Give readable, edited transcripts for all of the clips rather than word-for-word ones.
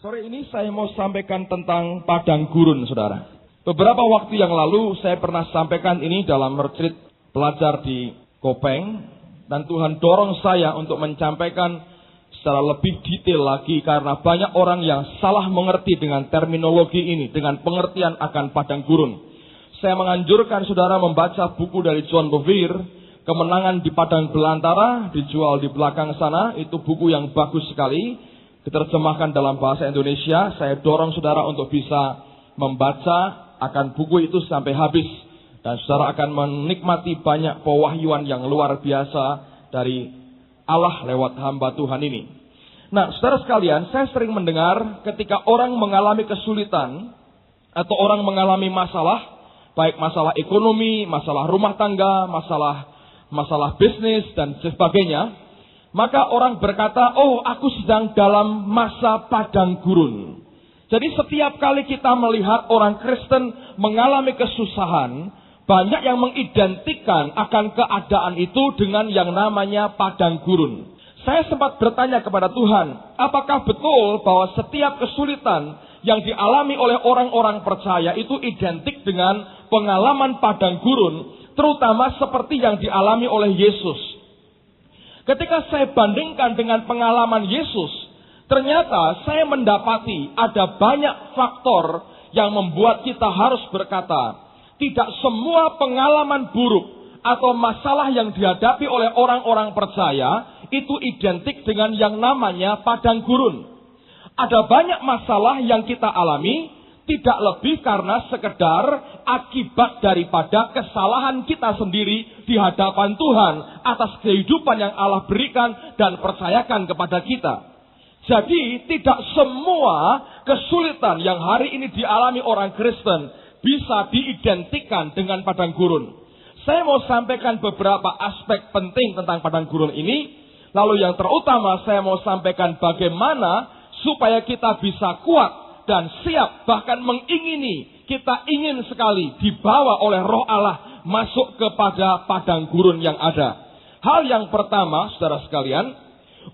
Sore ini saya mau sampaikan tentang padang gurun, saudara. Beberapa waktu yang lalu saya pernah sampaikan ini dalam retreat pelajar di Kopeng. Dan Tuhan dorong saya untuk menyampaikan secara lebih detail lagi karena banyak orang yang salah mengerti dengan terminologi ini, dengan pengertian akan padang gurun. Saya menganjurkan saudara membaca buku dari John Bevere, Kemenangan di Padang Belantara, dijual di belakang sana. Itu buku yang bagus sekali. Diterjemahkan dalam bahasa Indonesia. Saya dorong saudara untuk bisa membaca akan buku itu sampai habis. Dan saudara akan menikmati banyak pewahyuan yang luar biasa dari Allah lewat hamba Tuhan ini. Nah, saudara sekalian, saya sering mendengar ketika orang mengalami kesulitan atau orang mengalami masalah, baik masalah ekonomi, masalah rumah tangga, masalah bisnis dan sebagainya, maka orang berkata, oh aku sedang dalam masa padang gurun. Jadi setiap kali kita melihat orang Kristen mengalami kesusahan, banyak yang mengidentikan akan keadaan itu dengan yang namanya padang gurun. Saya sempat bertanya kepada Tuhan, apakah betul bahwa setiap kesulitan yang dialami oleh orang-orang percaya itu identik dengan pengalaman padang gurun, terutama seperti yang dialami oleh Yesus? Ketika saya bandingkan dengan pengalaman Yesus, ternyata saya mendapati ada banyak faktor yang membuat kita harus berkata, tidak semua pengalaman buruk atau masalah yang dihadapi oleh orang-orang percaya itu identik dengan yang namanya padang gurun. Ada banyak masalah yang kita alami tidak lebih karena sekedar akibat daripada kesalahan kita sendiri di hadapan Tuhan atas kehidupan yang Allah berikan dan percayakan kepada kita. Jadi tidak semua kesulitan yang hari ini dialami orang Kristen bisa diidentikan dengan padang gurun. Saya mau sampaikan beberapa aspek penting tentang padang gurun ini. Lalu yang terutama saya mau sampaikan bagaimana supaya kita bisa kuat dan siap, bahkan mengingini, kita ingin sekali dibawa oleh Roh Allah masuk kepada padang gurun yang ada. Hal yang pertama, saudara sekalian,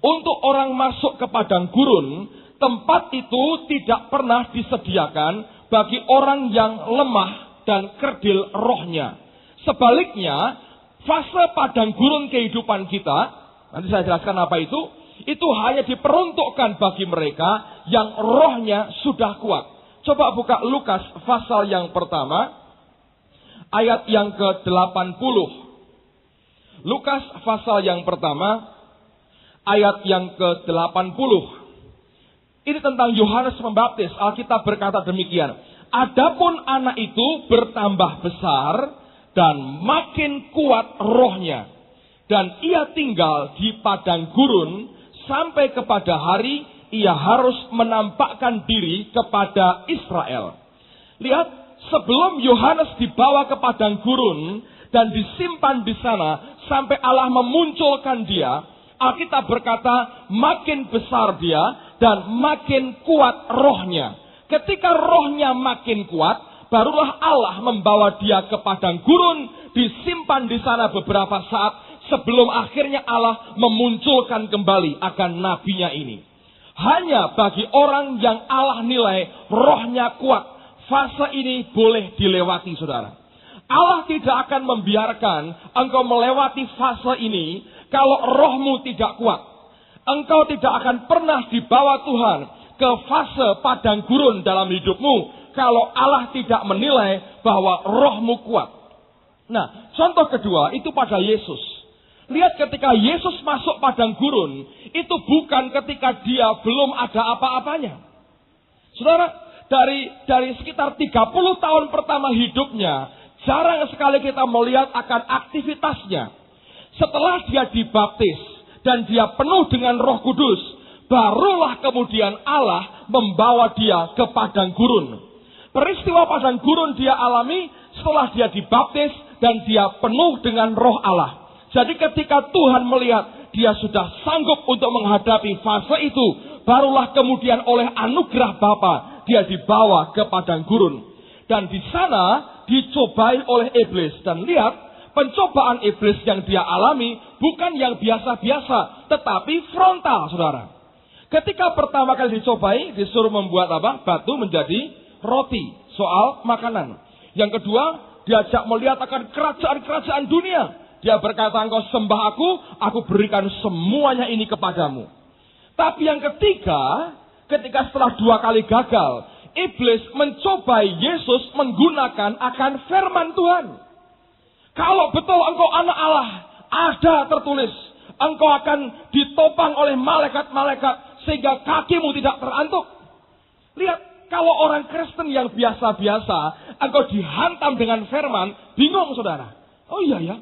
untuk orang masuk ke padang gurun, tempat itu tidak pernah disediakan bagi orang yang lemah dan kerdil rohnya. Sebaliknya, fase padang gurun kehidupan kita, nanti saya jelaskan apa itu hanya diperuntukkan bagi mereka yang rohnya sudah kuat. Coba buka Lukas pasal yang pertama, ayat yang ke-80. Lukas pasal yang pertama, ayat yang ke-80. Ini tentang Yohanes Pembaptis. Alkitab berkata demikian. Adapun anak itu bertambah besar dan makin kuat rohnya. Dan ia tinggal di padang gurun sampai kepada hari ia harus menampakkan diri kepada Israel. Lihat, sebelum Yohanes dibawa ke padang gurun dan disimpan di sana sampai Allah memunculkan dia, Alkitab berkata makin besar dia dan makin kuat rohnya. Ketika rohnya makin kuat, barulah Allah membawa dia ke padang gurun, disimpan di sana beberapa saat sebelum akhirnya Allah memunculkan kembali akan nabinya ini. Hanya bagi orang yang Allah nilai rohnya kuat, fase ini boleh dilewati, saudara. Allah tidak akan membiarkan engkau melewati fase ini kalau rohmu tidak kuat. Engkau tidak akan pernah dibawa Tuhan ke fase padang gurun dalam hidupmu kalau Allah tidak menilai bahwa rohmu kuat. Nah, contoh kedua itu pada Yesus. Lihat, ketika Yesus masuk padang gurun, itu bukan ketika dia belum ada apa-apanya. Saudara, dari sekitar 30 tahun pertama hidupnya, jarang sekali kita melihat akan aktivitasnya. Setelah dia dibaptis dan dia penuh dengan Roh Kudus, barulah kemudian Allah membawa dia ke padang gurun. Peristiwa padang gurun dia alami setelah dia dibaptis dan dia penuh dengan Roh Allah. Jadi ketika Tuhan melihat dia sudah sanggup untuk menghadapi fase itu, barulah kemudian oleh anugerah Bapa dia dibawa ke padang gurun. Dan di sana dicobai oleh iblis. Dan lihat, pencobaan iblis yang dia alami bukan yang biasa-biasa, tetapi frontal, saudara. Ketika pertama kali dicobai, disuruh membuat apa? Batu menjadi roti. Soal makanan. Yang kedua, diajak melihat akan kerajaan-kerajaan dunia. Dia berkata, engkau sembah aku berikan semuanya ini kepadamu. Tapi yang ketiga, ketika setelah 2 kali gagal, iblis mencobai Yesus menggunakan akan firman Tuhan. Kalau betul engkau anak Allah, ada tertulis, engkau akan ditopang oleh malaikat-malaikat sehingga kakimu tidak terantuk. Lihat, kalau orang Kristen yang biasa-biasa, engkau dihantam dengan firman, bingung saudara. Oh iya ya,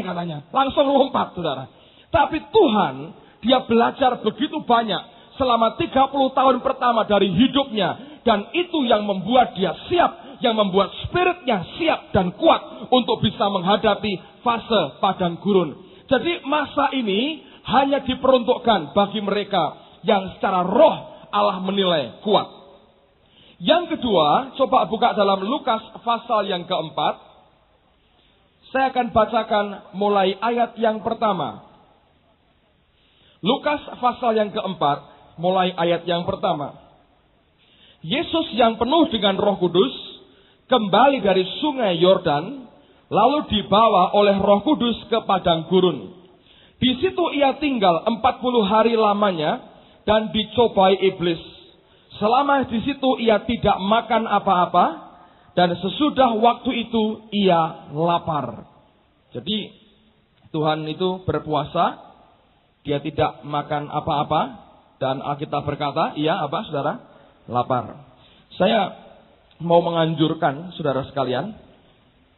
katanya. Langsung lompat saudara. Tapi Tuhan, dia belajar begitu banyak selama 30 tahun pertama dari hidupnya. Dan itu yang membuat dia siap, yang membuat spiritnya siap dan kuat untuk bisa menghadapi fase padang gurun. Jadi masa ini hanya diperuntukkan bagi mereka yang secara roh Allah menilai kuat. Yang kedua, coba buka dalam Lukas pasal yang keempat. Saya akan bacakan mulai ayat yang pertama. Lukas pasal yang keempat, mulai ayat yang pertama. Yesus yang penuh dengan Roh Kudus kembali dari sungai Yordan, lalu dibawa oleh Roh Kudus ke padang gurun. Di situ ia tinggal 40 hari lamanya dan dicobai iblis. Selama di situ ia tidak makan apa-apa dan sesudah waktu itu ia lapar. Jadi Tuhan itu berpuasa, dia tidak makan apa-apa dan Alkitab berkata, ia apa saudara? Lapar. Saya mau menganjurkan saudara sekalian,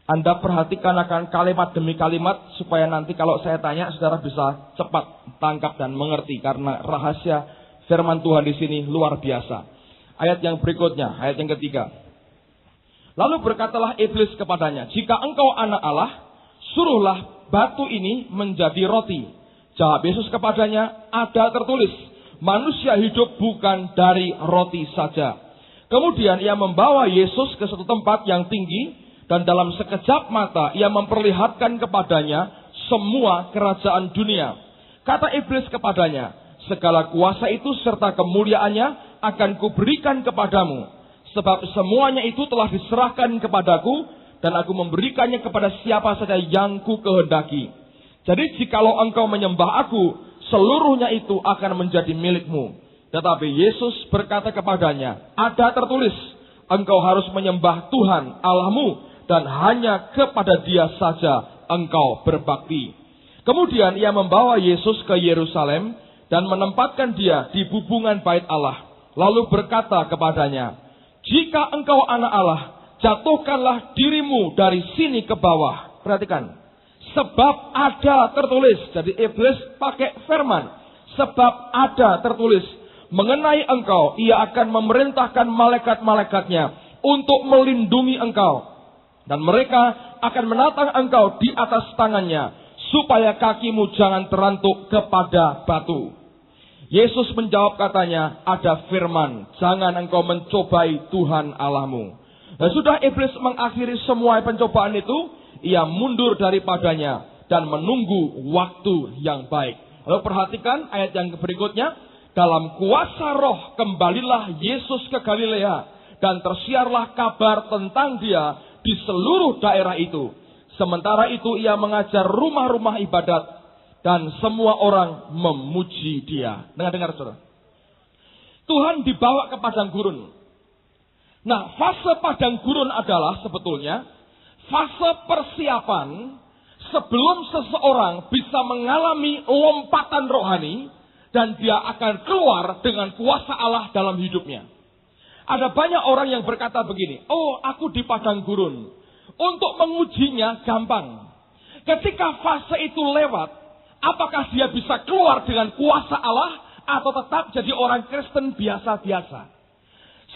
Anda perhatikan akan kalimat demi kalimat supaya nanti kalau saya tanya saudara bisa cepat tangkap dan mengerti karena rahasia firman Tuhan di sini luar biasa. Ayat yang berikutnya, ayat yang ketiga. Lalu berkatalah iblis kepadanya, jika engkau anak Allah, suruhlah batu ini menjadi roti. Jawab Yesus kepadanya, ada tertulis, manusia hidup bukan dari roti saja. Kemudian ia membawa Yesus ke suatu tempat yang tinggi dan dalam sekejap mata ia memperlihatkan kepadanya semua kerajaan dunia. Kata iblis kepadanya, segala kuasa itu serta kemuliaannya akan kuberikan kepadamu, sebab semuanya itu telah diserahkan kepadaku dan aku memberikannya kepada siapa saja yang ku kehendaki. Jadi jikalau engkau menyembah aku, seluruhnya itu akan menjadi milikmu. Tetapi Yesus berkata kepadanya, ada tertulis, engkau harus menyembah Tuhan Allahmu dan hanya kepada Dia saja engkau berbakti. Kemudian ia membawa Yesus ke Yerusalem dan menempatkan dia di bubungan bait Allah. Lalu berkata kepadanya, jika engkau anak Allah, jatuhkanlah dirimu dari sini ke bawah. Perhatikan. Sebab ada tertulis. Jadi iblis pakai firman. Sebab ada tertulis. Mengenai engkau, ia akan memerintahkan malaikat-malaikatnya untuk melindungi engkau. Dan mereka akan menatang engkau di atas tangannya, supaya kakimu jangan terantuk kepada batu. Yesus menjawab katanya, ada firman, jangan engkau mencobai Tuhan Allahmu. Dan sudah iblis mengakhiri semua pencobaan itu, ia mundur daripadanya dan menunggu waktu yang baik. Lalu perhatikan ayat yang berikutnya. Dalam kuasa roh kembalilah Yesus ke Galilea dan tersiarlah kabar tentang dia di seluruh daerah itu. Sementara itu ia mengajar rumah-rumah ibadat dan semua orang memuji dia. Dengar saudara. Tuhan dibawa ke padang gurun. Nah, fase padang gurun adalah sebetulnya fase persiapan sebelum seseorang bisa mengalami lompatan rohani dan dia akan keluar dengan kuasa Allah dalam hidupnya. Ada banyak orang yang berkata begini, oh aku di padang gurun. Untuk mengujinya gampang. Ketika fase itu lewat, apakah dia bisa keluar dengan kuasa Allah atau tetap jadi orang Kristen biasa-biasa?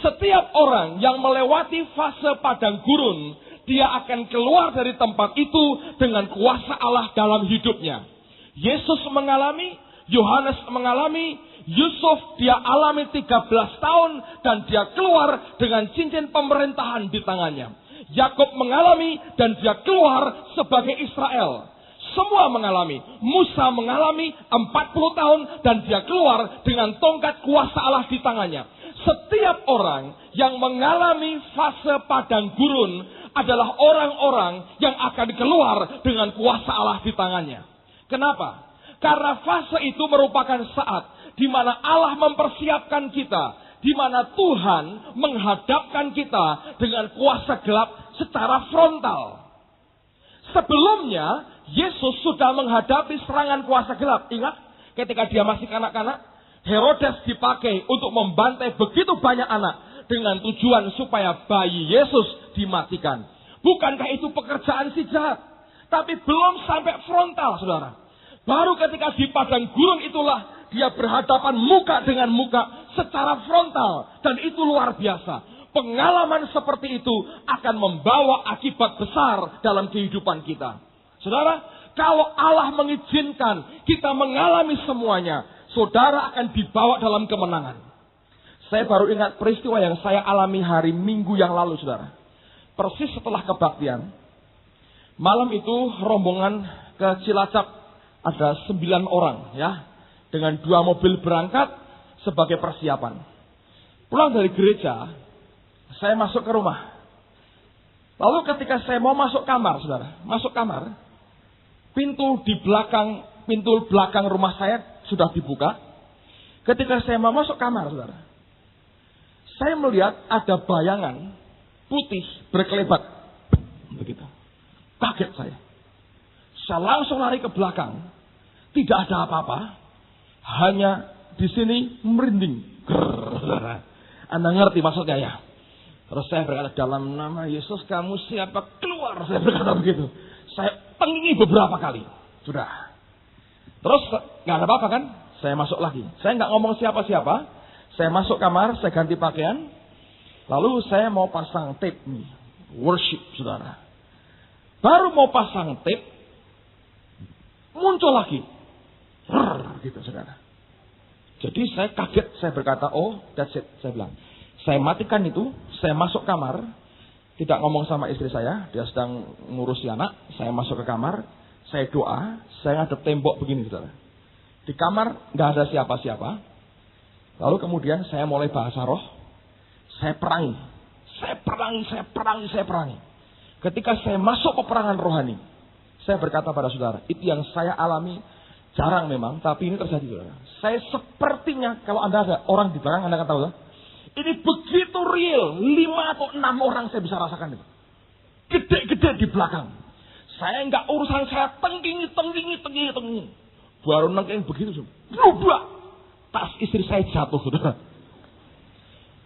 Setiap orang yang melewati fase padang gurun, dia akan keluar dari tempat itu dengan kuasa Allah dalam hidupnya. Yesus mengalami, Yohanes mengalami, Yusuf dia alami 13 tahun dan dia keluar dengan cincin pemerintahan di tangannya. Yakub mengalami dan dia keluar sebagai Israel. Semua mengalami. Musa mengalami 40 tahun dan dia keluar dengan tongkat kuasa Allah di tangannya. Setiap orang yang mengalami fase padang gurun adalah orang-orang yang akan keluar dengan kuasa Allah di tangannya. Kenapa? Karena fase itu merupakan saat di mana Allah mempersiapkan kita, di mana Tuhan menghadapkan kita dengan kuasa gelap secara frontal. Sebelumnya, Yesus sudah menghadapi serangan kuasa gelap. Ingat, ketika dia masih kanak-kanak, Herodes dipakai untuk membantai begitu banyak anak dengan tujuan supaya bayi Yesus dimatikan. Bukankah itu pekerjaan si jahat? Tapi belum sampai frontal, saudara. Baru ketika di padang gurun itulah dia berhadapan muka dengan muka secara frontal. Dan itu luar biasa. Pengalaman seperti itu akan membawa akibat besar dalam kehidupan kita. Saudara, kalau Allah mengizinkan kita mengalami semuanya, saudara akan dibawa dalam kemenangan. Saya baru ingat peristiwa yang saya alami hari Minggu yang lalu, saudara. Persis setelah kebaktian, malam itu rombongan ke Cilacap ada 9 orang, ya, dengan 2 mobil berangkat sebagai persiapan. Pulang dari gereja, saya masuk ke rumah. Lalu ketika saya mau masuk kamar, saudara, masuk kamar, pintu belakang rumah saya sudah dibuka. Ketika saya mau masuk kamar, saudara, saya melihat ada bayangan putih berkelebat. Begitu. Kaget saya. Saya langsung lari ke belakang. Tidak ada apa-apa. Hanya di sini merinding. Anda ngerti maksudnya ya? Terus saya berkata, dalam nama Yesus kamu siapa? Keluar. Saya berkata begitu. Saya tengingi beberapa kali. Sudah. Terus gak ada apa-apa kan? Saya masuk lagi. Saya gak ngomong siapa-siapa. Saya masuk kamar, saya ganti pakaian. Lalu saya mau pasang tape nih. Worship, saudara. Baru mau pasang tape, muncul lagi. Gitu, saudara. Jadi saya kaget, saya berkata, oh that's it. Saya bilang. Saya matikan itu, saya masuk kamar, tidak ngomong sama istri saya, dia sedang ngurusi anak, saya masuk ke kamar, saya doa, saya ngadep tembok begini, saudara. Di kamar nggak ada siapa-siapa. Lalu kemudian saya mulai bahasa roh, saya perangi. Ketika saya masuk peperangan rohani, saya berkata pada saudara, itu yang saya alami, jarang memang, tapi ini terjadi, saudara. Saya sepertinya, kalau Anda ada orang di belakang, Anda akan tahu, saudara. Ini begitu real. 5 atau 6 orang saya bisa rasakan itu. Gede-gede di belakang. Saya nggak urusan, saya tengkingi. Baru nengking begitu. Berubah. Tas istri saya jatuh, saudara.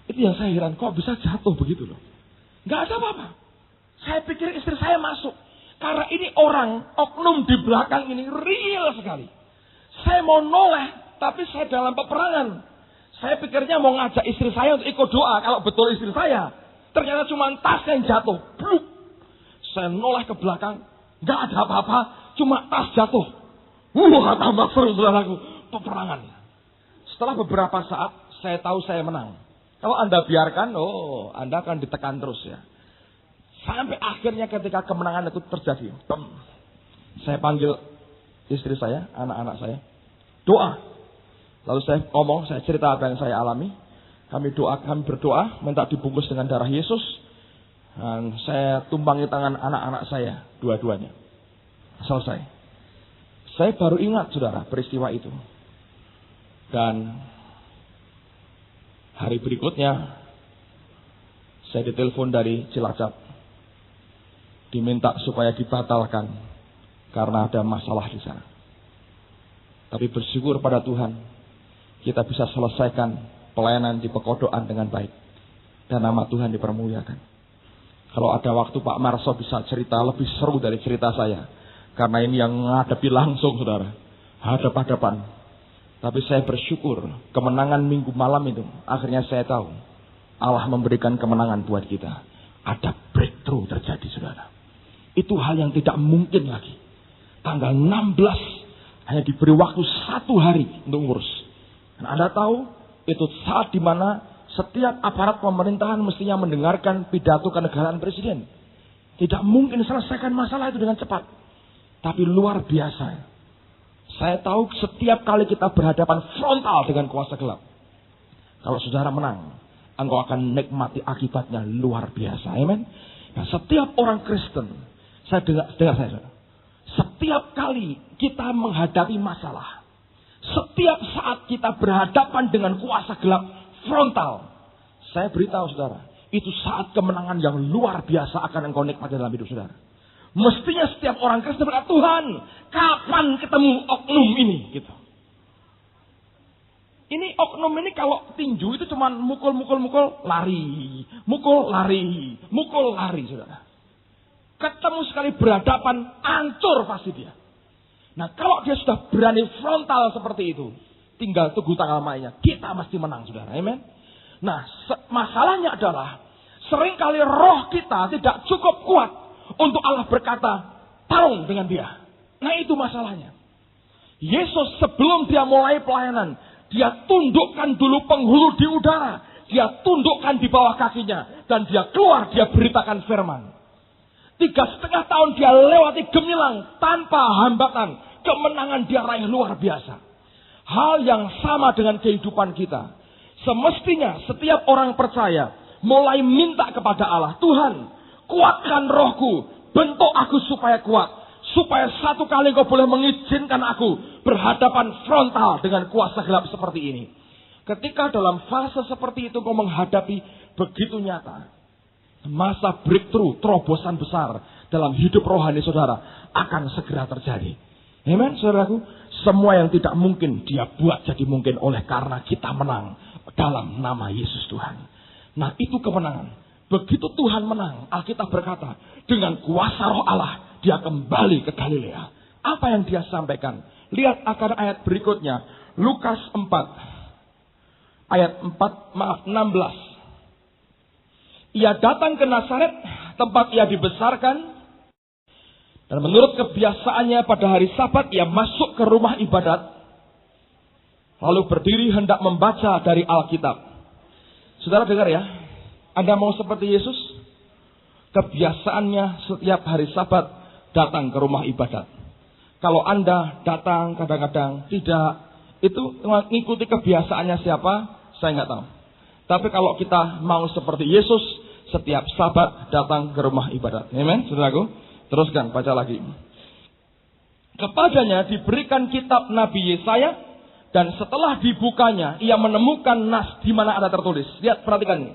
Itu yang saya heran. Kok bisa jatuh begitu loh. Nggak ada apa-apa. Saya pikir istri saya masuk. Karena ini orang, oknum di belakang ini real sekali. Saya mau noleh, tapi saya dalam peperangan. Saya pikirnya mau ngajak istri saya untuk ikut doa. Kalau betul istri saya. Ternyata cuma tas yang jatuh. Bluk. Saya noleh ke belakang. Gak ada apa-apa. Cuma tas jatuh. Tambah seru, saudaraku. Peperangan. Setelah beberapa saat, saya tahu saya menang. Kalau Anda biarkan, Anda akan ditekan terus ya. Sampai akhirnya ketika kemenangan itu terjadi. Saya panggil istri saya, anak-anak saya. Doa. Lalu saya ngomong, saya cerita apa yang saya alami. Kami berdoa, minta dibungkus dengan darah Yesus. Dan saya tumpangi tangan anak-anak saya, dua-duanya. Selesai. Saya baru ingat, saudara, peristiwa itu. Dan hari berikutnya, saya ditelepon dari Cilacap. Diminta supaya dibatalkan. Karena ada masalah di sana. Tapi bersyukur pada Tuhan. Kita bisa selesaikan pelayanan di Pekodokan dengan baik. Dan nama Tuhan dipermuliakan. Kalau ada waktu Pak Marso bisa cerita lebih seru dari cerita saya. Karena ini yang menghadapi langsung, saudara. Hadap-hadapan. Tapi saya bersyukur kemenangan minggu malam itu. Akhirnya saya tahu. Allah memberikan kemenangan buat kita. Ada breakthrough terjadi, saudara. Itu hal yang tidak mungkin lagi. Tanggal 16 hanya diberi waktu 1 hari untuk ngurus. Dan Anda tahu, itu saat dimana setiap aparat pemerintahan mestinya mendengarkan pidato kenegaraan presiden. Tidak mungkin selesaikan masalah itu dengan cepat. Tapi luar biasa. Saya tahu setiap kali kita berhadapan frontal dengan kuasa gelap, kalau saudara menang, engkau akan nikmati akibatnya luar biasa. Amen. Nah, setiap orang Kristen, saya dengar saya, setiap kali kita menghadapi masalah, setiap saat kita berhadapan dengan kuasa gelap frontal, saya beritahu saudara, itu saat kemenangan yang luar biasa akan engkau nikmati dalam hidup saudara. Mestinya setiap orang Kristen berkata, Tuhan, kapan ketemu oknum ini? Gitu. Ini oknum ini kalau tinju itu cuma mukul, lari. Mukul, lari, saudara. Ketemu sekali berhadapan, hancur pasti dia. Nah, kalau dia sudah berani frontal seperti itu, tinggal tunggu tanggal mainnya. Kita mesti menang, saudara. Amen. Nah, masalahnya adalah, seringkali roh kita tidak cukup kuat untuk Allah berkata, tarung dengan dia. Nah, itu masalahnya. Yesus sebelum dia mulai pelayanan, dia tundukkan dulu penghulu di udara. Dia tundukkan di bawah kakinya. Dan dia keluar, dia beritakan firman. 3,5 tahun dia lewati gemilang tanpa hambatan. Kemenangan dia raih luar biasa. Hal yang sama dengan kehidupan kita. Semestinya setiap orang percaya mulai minta kepada Allah, Tuhan, kuatkan rohku, bentuk aku supaya kuat. Supaya satu kali kau boleh mengizinkan aku berhadapan frontal dengan kuasa gelap seperti ini. Ketika dalam fase seperti itu kau menghadapi begitu nyata, masa breakthrough, terobosan besar dalam hidup rohani saudara akan segera terjadi. Amen, saudaraku. Semua yang tidak mungkin dia buat jadi mungkin oleh karena kita menang dalam nama Yesus Tuhan. Nah, itu kemenangan. Begitu Tuhan menang, Alkitab berkata, dengan kuasa roh Allah, dia kembali ke Galilea. Apa yang dia sampaikan? Lihat akan ayat berikutnya. Lukas 4. Ayat 16. Ia datang ke Nazaret, tempat ia dibesarkan. Dan menurut kebiasaannya pada hari Sabat, ia masuk ke rumah ibadat. Lalu berdiri hendak membaca dari Alkitab. Saudara dengar ya. Anda mau seperti Yesus? Kebiasaannya setiap hari Sabat datang ke rumah ibadat. Kalau Anda datang kadang-kadang tidak, itu mengikuti kebiasaannya siapa? Saya nggak tahu. Tapi kalau kita mau seperti Yesus, setiap Sabat datang ke rumah ibadat. Amen, saudaraku. Teruskan, baca lagi. Kepadanya diberikan kitab Nabi Yesaya, dan setelah dibukanya, ia menemukan nas di mana ada tertulis. Lihat, perhatikan ini.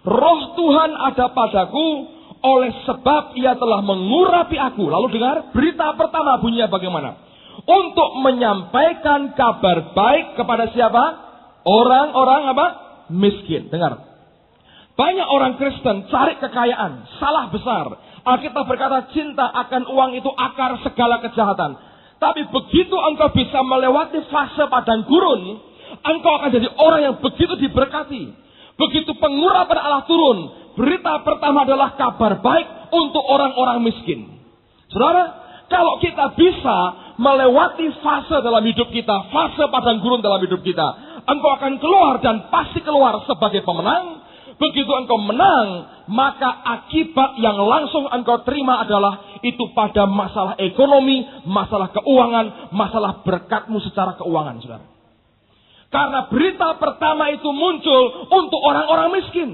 Roh Tuhan ada padaku, oleh sebab ia telah mengurapi aku. Lalu dengar, berita pertama bunyinya bagaimana? Untuk menyampaikan kabar baik kepada siapa? Orang-orang apa? Miskin. Dengar. Banyak orang Kristen cari kekayaan. Salah besar. Alkitab berkata cinta akan uang itu akar segala kejahatan. Tapi begitu engkau bisa melewati fase padang gurun, engkau akan jadi orang yang begitu diberkati. Begitu pengurapan Allah turun, berita pertama adalah kabar baik untuk orang-orang miskin. Saudara, kalau kita bisa melewati fase dalam hidup kita, fase padang gurun dalam hidup kita, engkau akan keluar dan pasti keluar sebagai pemenang. Begitu engkau menang, maka akibat yang langsung engkau terima adalah itu pada masalah ekonomi, masalah keuangan, masalah berkatmu secara keuangan, saudara. Karena berita pertama itu muncul untuk orang-orang miskin.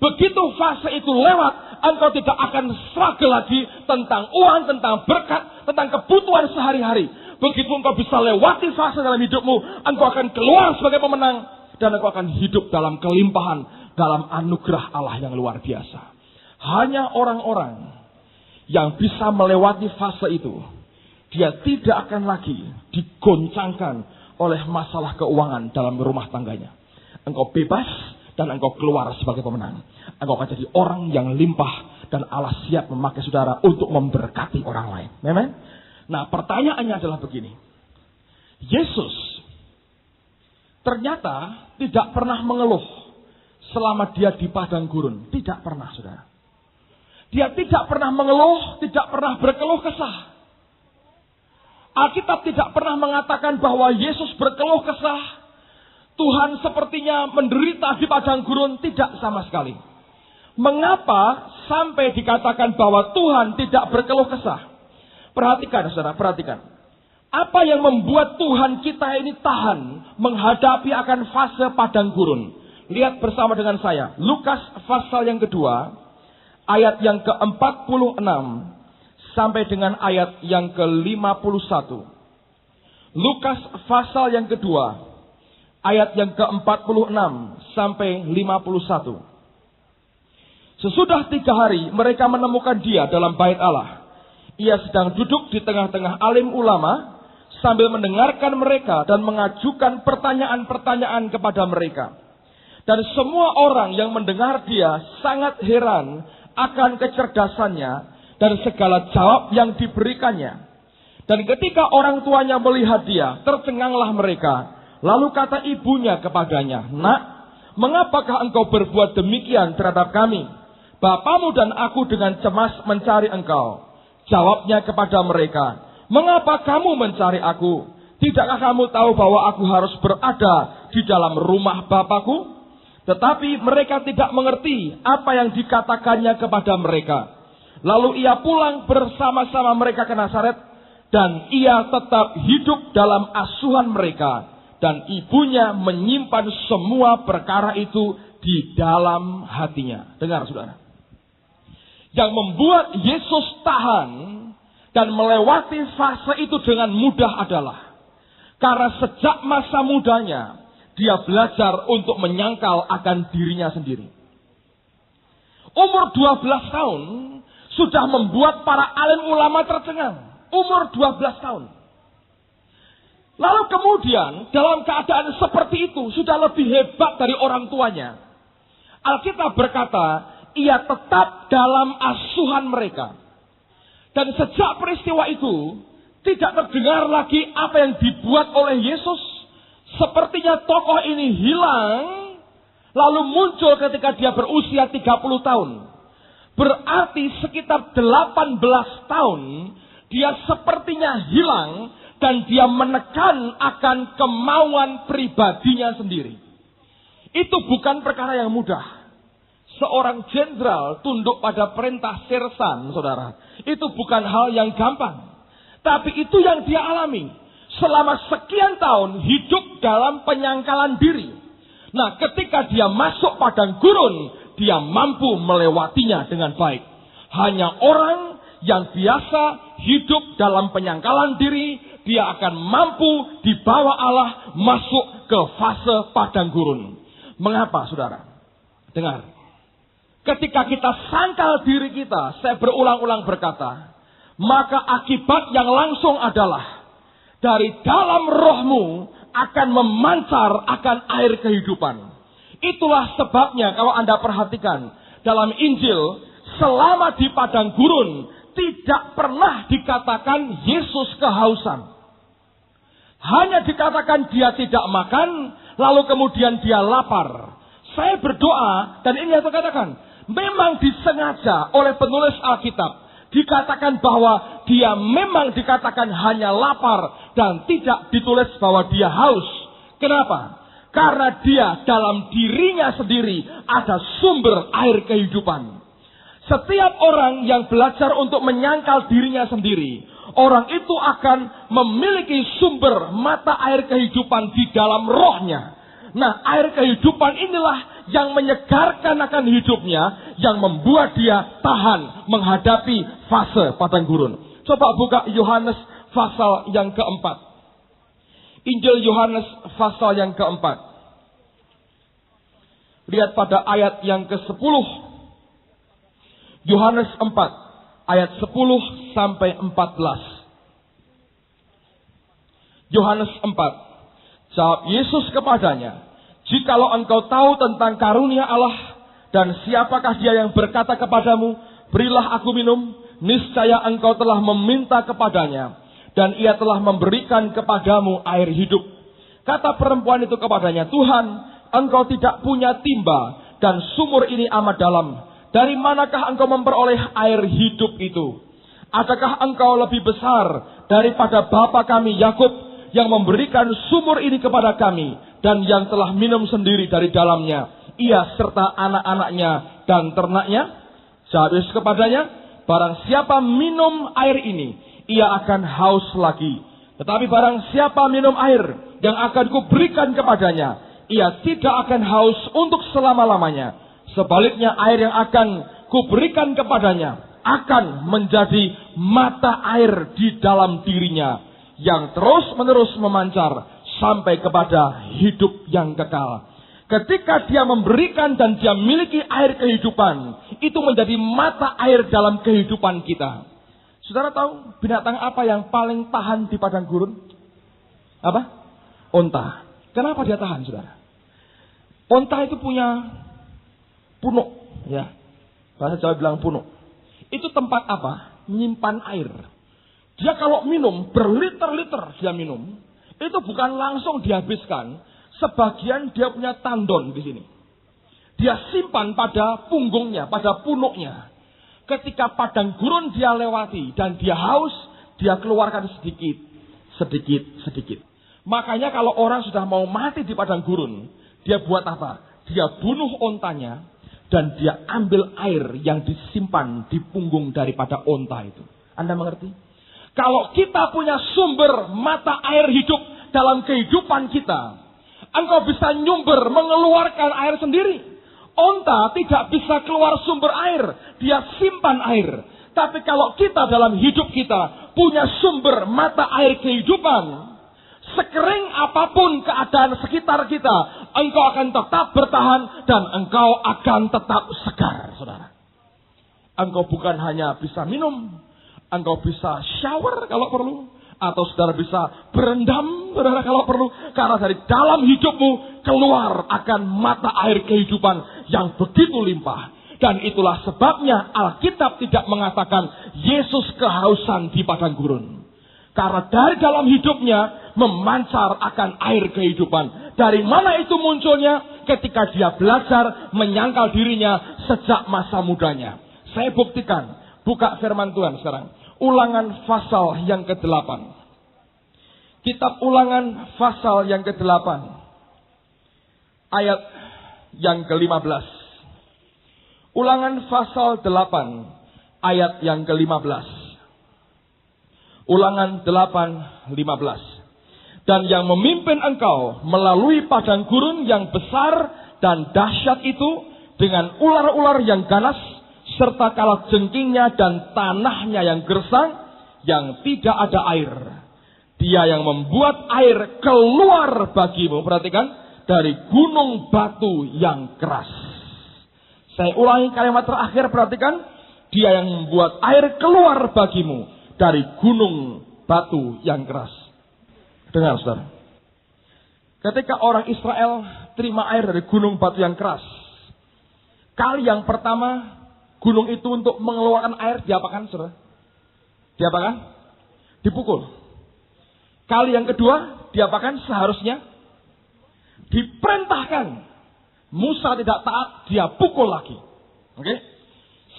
Begitu fase itu lewat, engkau tidak akan struggle lagi tentang uang, tentang berkat, tentang kebutuhan sehari-hari. Begitu engkau bisa lewati fase dalam hidupmu, engkau akan keluar sebagai pemenang. Dan engkau akan hidup dalam kelimpahan, dalam anugerah Allah yang luar biasa. Hanya orang-orang yang bisa melewati fase itu, dia tidak akan lagi digoncangkan oleh masalah keuangan dalam rumah tangganya. Engkau bebas dan engkau keluar sebagai pemenang. Engkau akan jadi orang yang limpah dan Allah siap memakai saudara untuk memberkati orang lain. Amen. Nah, pertanyaannya adalah begini. Yesus ternyata tidak pernah mengeluh selama dia di padang gurun. Tidak pernah, saudara. Dia tidak pernah mengeluh, tidak pernah berkeluh kesah. Alkitab tidak pernah mengatakan bahwa Yesus berkeluh kesah. Tuhan sepertinya menderita di padang gurun. Tidak sama sekali. Mengapa sampai dikatakan bahwa Tuhan tidak berkeluh kesah? Perhatikan saudara, perhatikan. Apa yang membuat Tuhan kita ini tahan menghadapi akan fase padang gurun? Lihat bersama dengan saya. Lukas pasal yang kedua, ayat yang ke-46 sampai dengan ayat yang ke-51. Lukas pasal yang kedua, ayat yang ke-46 sampai 51. Sesudah 3 hari mereka menemukan dia dalam bait Allah. Ia sedang duduk di tengah-tengah alim ulama sambil mendengarkan mereka dan mengajukan pertanyaan-pertanyaan kepada mereka. Dan semua orang yang mendengar dia sangat heran akan kecerdasannya dan segala jawab yang diberikannya. Dan ketika orang tuanya melihat dia, tercenganglah mereka. Lalu kata ibunya kepadanya, "Nak, mengapakah engkau berbuat demikian terhadap kami? Bapamu dan aku dengan cemas mencari engkau." Jawabnya kepada mereka, "Mengapa kamu mencari aku? Tidakkah kamu tahu bahwa aku harus berada di dalam rumah Bapakku?" Tetapi mereka tidak mengerti apa yang dikatakannya kepada mereka. Lalu ia pulang bersama-sama mereka ke Nazaret, dan ia tetap hidup dalam asuhan mereka. Dan ibunya menyimpan semua perkara itu di dalam hatinya. Dengar saudara. Yang membuat Yesus tahan dan melewati fase itu dengan mudah adalah karena sejak masa mudanya dia belajar untuk menyangkal akan dirinya sendiri. Umur 12 tahun sudah membuat para alim ulama tercengang. Umur 12 tahun. Lalu kemudian dalam keadaan seperti itu sudah lebih hebat dari orang tuanya. Alkitab berkata, ia tetap dalam asuhan mereka. Dan sejak peristiwa itu, tidak terdengar lagi apa yang dibuat oleh Yesus. Sepertinya tokoh ini hilang, lalu muncul ketika dia berusia 30 tahun. Berarti sekitar 18 tahun, dia sepertinya hilang, dan dia menekan akan kemauan pribadinya sendiri. Itu bukan perkara yang mudah. Seorang jenderal tunduk pada perintah sersan, saudara. Itu bukan hal yang gampang. Tapi itu yang dia alami. Selama sekian tahun hidup dalam penyangkalan diri. Nah, ketika dia masuk padang gurun, dia mampu melewatinya dengan baik. Hanya orang yang biasa hidup dalam penyangkalan diri, dia akan mampu dibawa Allah masuk ke fase padang gurun. Mengapa, saudara? Dengar. Ketika kita sangkal diri kita, saya berulang-ulang berkata, maka akibat yang langsung adalah dari dalam rohmu akan memancar akan air kehidupan. Itulah sebabnya kalau Anda perhatikan dalam Injil, selama di padang gurun tidak pernah dikatakan Yesus kehausan. Hanya dikatakan dia tidak makan, lalu kemudian dia lapar. Saya berdoa, dan ini yang saya katakan, memang disengaja oleh penulis Alkitab. Dikatakan bahwa dia memang dikatakan hanya lapar dan tidak ditulis bahwa dia haus. Kenapa? Karena dia dalam dirinya sendiri ada sumber air kehidupan. Setiap orang yang belajar untuk menyangkal dirinya sendiri, orang itu akan memiliki sumber mata air kehidupan di dalam rohnya. Nah, air kehidupan inilah yang menyegarkan akan hidupnya, yang membuat dia tahan menghadapi fase padang gurun. Coba buka Yohanes pasal yang keempat. Injil Yohanes pasal yang keempat. Lihat pada ayat yang ke-10. Yohanes 4, ayat 10 sampai 14. Yohanes 4. Jawab Yesus kepadanya, "Jikalau engkau tahu tentang karunia Allah dan siapakah dia yang berkata kepadamu, berilah aku minum, niscaya engkau telah meminta kepadanya, dan ia telah memberikan kepadamu air hidup." Kata perempuan itu kepadanya, "Tuhan, engkau tidak punya timba, dan sumur ini amat dalam. Dari manakah engkau memperoleh air hidup itu? Adakah engkau lebih besar daripada bapa kami Yakub, yang memberikan sumur ini kepada kami, dan yang telah minum sendiri dari dalamnya, ia serta anak-anaknya dan ternaknya?" Jawab Yesus kepadanya, "Barang siapa minum air ini, ia akan haus lagi. Tetapi barang siapa minum air yang akan kuberikan kepadanya, ia tidak akan haus untuk selama-lamanya. Sebaliknya air yang akan kuberikan kepadanya akan menjadi mata air di dalam dirinya, yang terus-menerus memancar sampai kepada hidup yang kekal. Ketika dia memberikan dan dia miliki air kehidupan, itu menjadi mata air dalam kehidupan kita. Saudara tahu binatang apa yang paling tahan di padang gurun? Apa? Onta. Kenapa dia tahan, saudara? Onta itu punya punuk, ya. Bahasa Jawa bilang punuk. Itu tempat apa? Menyimpan air. Dia kalau minum, berliter-liter dia minum. Itu bukan langsung dihabiskan. Sebagian dia punya tandon di sini. Dia simpan pada punggungnya, pada punuknya. Ketika padang gurun dia lewati dan dia haus, dia keluarkan sedikit, sedikit, sedikit. Makanya kalau orang sudah mau mati di padang gurun, dia buat apa? Dia bunuh ontanya dan dia ambil air yang disimpan di punggung daripada onta itu. Anda mengerti? Kalau kita punya sumber mata air hidup dalam kehidupan kita, engkau bisa nyumber mengeluarkan air sendiri. Onta tidak bisa keluar sumber air, dia simpan air. Tapi kalau kita dalam hidup kita punya sumber mata air kehidupan, sekering apapun keadaan sekitar kita, engkau akan tetap bertahan dan engkau akan tetap segar, saudara. Engkau bukan hanya bisa minum, engkau bisa shower kalau perlu, atau saudara bisa berendam, saudara, kalau perlu. Karena dari dalam hidupmu keluar akan mata air kehidupan yang begitu limpah. Dan itulah sebabnya Alkitab tidak mengatakan Yesus kehausan di padang gurun. Karena dari dalam hidupnya memancar akan air kehidupan. Dari mana itu munculnya? Ketika dia belajar menyangkal dirinya sejak masa mudanya. Saya buktikan. Buka firman Tuhan sekarang. Ulangan pasal yang ke-8. Kitab Ulangan pasal yang ke-8. Ayat yang ke-15. Ulangan pasal 8. Ayat yang ke-15. Ulangan 8:15. Dan yang memimpin engkau melalui padang gurun yang besar dan dahsyat itu dengan ular-ular yang ganas, serta kalajengkingnya dan tanahnya yang gersang, yang tidak ada air. Dia yang membuat air keluar bagimu, perhatikan, dari gunung batu yang keras. Saya ulangi kalimat terakhir, perhatikan. Dia yang membuat air keluar bagimu dari gunung batu yang keras. Dengar, saudara. Ketika orang Israel terima air dari gunung batu yang keras, kali yang pertama, gunung itu untuk mengeluarkan air diapakan, saudara? Diapakan? Dipukul. Kali yang kedua, diapakan? Seharusnya diperintahkan. Musa tidak taat, dia pukul lagi. Oke?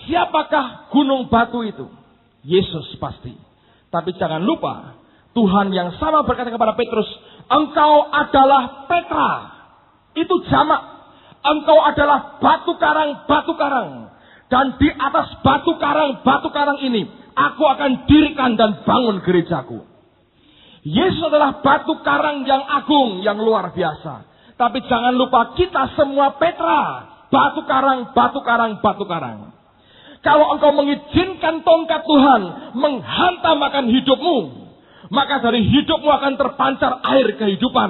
Siapakah gunung batu itu? Yesus pasti. Tapi jangan lupa, Tuhan yang sama berkata kepada Petrus, engkau adalah Petra. Itu jamak. Engkau adalah batu karang. Dan di atas batu karang ini, aku akan dirikan dan bangun gerejaku. Yesus adalah batu karang yang agung, yang luar biasa. Tapi jangan lupa kita semua Petra. Batu karang. Kalau engkau mengizinkan tongkat Tuhan menghantam akan hidupmu, maka dari hidupmu akan terpancar air kehidupan.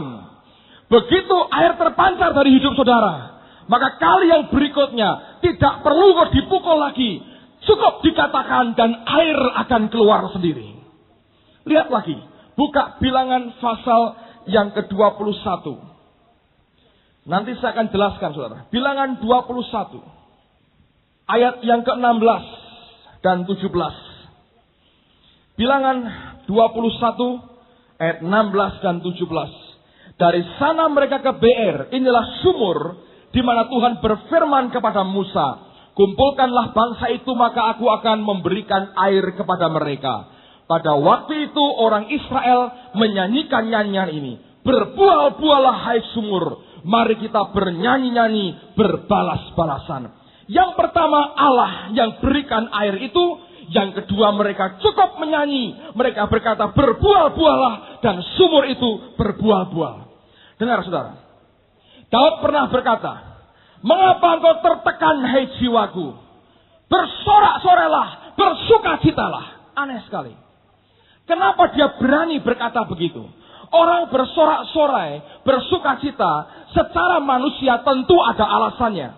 Begitu air terpancar dari hidup saudara, maka kali yang berikutnya tidak perlu kau dipukul lagi. Cukup dikatakan dan air akan keluar sendiri. Lihat lagi. Buka Bilangan pasal yang ke-21. Nanti saya akan jelaskan, saudara. Bilangan 21. Ayat yang ke-16 dan 17. Bilangan 21 ayat 16 dan 17. Dari sana mereka ke Beer. Inilah sumur di mana Tuhan berfirman kepada Musa, kumpulkanlah bangsa itu maka aku akan memberikan air kepada mereka. Pada waktu itu orang Israel menyanyikan nyanyian ini. Berbual-bualah hai sumur. Mari kita bernyanyi-nyanyi berbalas-balasan. Yang pertama Allah yang berikan air itu. Yang kedua, mereka cukup menyanyi. Mereka berkata, berbual-bualah, dan sumur itu berbual-bual. Dengar saudara, Daud pernah berkata, mengapa engkau tertekan, hai jiwaku? Bersorak-sorailah, bersukacitalah. Aneh sekali. Kenapa dia berani berkata begitu? Orang bersorak-sorai, bersukacita, secara manusia tentu ada alasannya.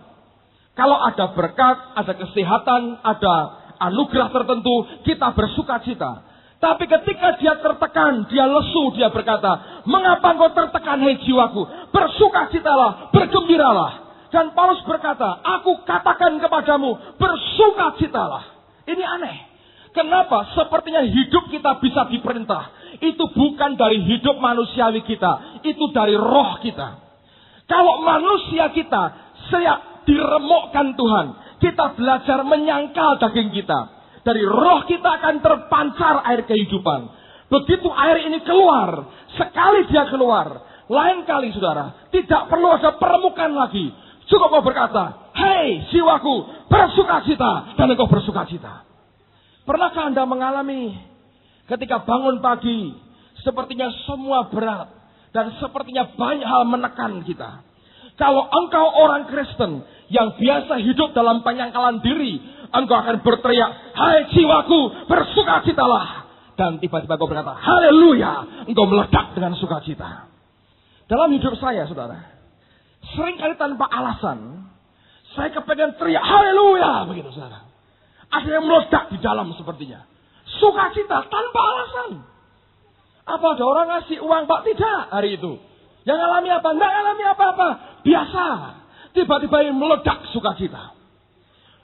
Kalau ada berkat, ada kesehatan, ada anugerah tertentu, kita bersukacita. Tapi ketika dia tertekan, dia lesu, dia berkata, mengapa engkau tertekan, hai jiwaku? Bersukacitalah, bergembiralah. Dan Paulus berkata, aku katakan kepadamu, bersukacitalah. Ini aneh. Kenapa? Sepertinya hidup kita bisa diperintah. Itu bukan dari hidup manusiawi kita. Itu dari roh kita. Kalau manusia kita siap diremukkan Tuhan, kita belajar menyangkal daging kita. Dari roh kita akan terpancar air kehidupan. Begitu air ini keluar, sekali dia keluar, lain kali saudara, tidak perlu ada permukaan lagi. Cukup kau berkata, hei jiwaku, bersukacita, dan engkau bersukacita. Pernahkah Anda mengalami ketika bangun pagi, sepertinya semua berat, dan sepertinya banyak hal menekan kita. Kalau engkau orang Kristen yang biasa hidup dalam penyangkalan diri, engkau akan berteriak, hai jiwaku, bersukacitalah. Dan tiba-tiba kau berkata, haleluya, engkau meledak dengan sukacita. Dalam hidup saya, saudara, seringkali tanpa alasan, saya kepengen teriak, haleluya, begitu saudara. Ada yang meledak di dalam sepertinya. Sukacita tanpa alasan. Apa ada orang ngasih uang, Pak? Tidak hari itu. Yang alami apa? Enggak alami apa-apa. Biasa. Tiba-tiba ini meledak sukacita.